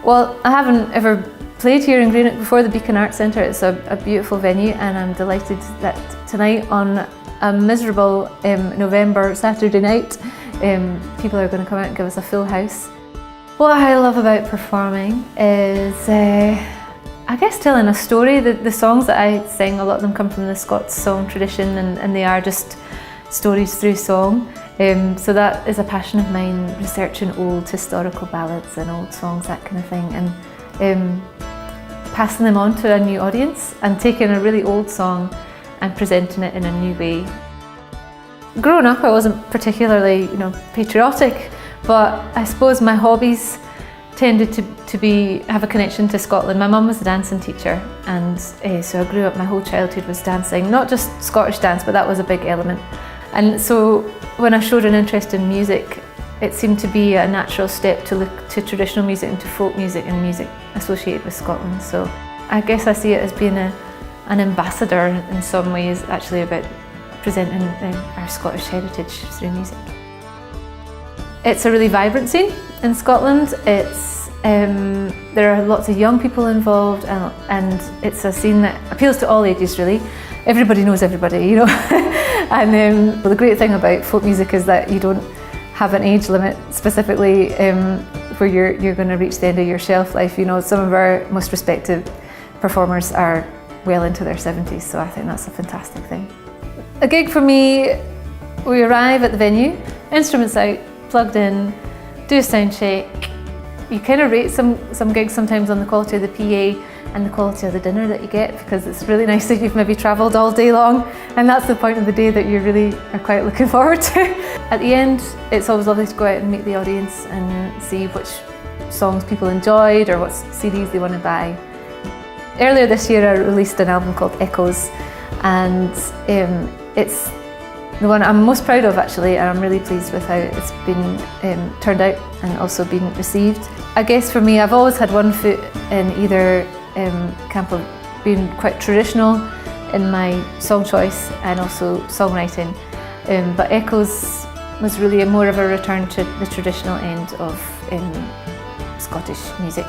Well, I haven't ever played here in Greenock before, the Beacon Arts Centre. It's a beautiful venue, and I'm delighted that tonight on a miserable November Saturday night, people are going to come out and give us a full house. What I love about performing is, I guess, telling a story. The songs that I sing, a lot of them come from the Scots song tradition, and they are just stories through song. So that is a passion of mine, researching old historical ballads and old songs, that kind of thing, and passing them on to a new audience and taking a really old song and presenting it in a new way. Growing up, I wasn't particularly, patriotic, but I suppose my hobbies tended to have a connection to Scotland. My mum was a dancing teacher, and so I grew up, my whole childhood was dancing, not just Scottish dance, but that was a big element. And so when I showed an interest in music, it seemed to be a natural step to look to traditional music and to folk music and music associated with Scotland. So I guess I see it as being an ambassador in some ways, actually, about presenting our Scottish heritage through music. It's a really vibrant scene in Scotland. There are lots of young people involved, and it's a scene that appeals to all ages, really. Everybody knows everybody, And the great thing about folk music is that you don't have an age limit specifically where you're going to reach the end of your shelf life. Some of our most respected performers are well into their 70s, so I think that's a fantastic thing. A gig for me, we arrive at the venue, instruments out, plugged in, do a sound check. You kind of rate some gigs sometimes on the quality of the PA and the quality of the dinner that you get, because it's really nice that you've maybe travelled all day long, and that's the point of the day that you really are quite looking forward to. At the end, it's always lovely to go out and meet the audience and see which songs people enjoyed or what CDs they want to buy. Earlier this year I released an album called Echoes, and it's the one I'm most proud of, actually, and I'm really pleased with how it's been turned out and also been received. I guess for me, I've always had one foot in either camp of being quite traditional in my song choice and also songwriting, but Echoes was really more of a return to the traditional end of Scottish music.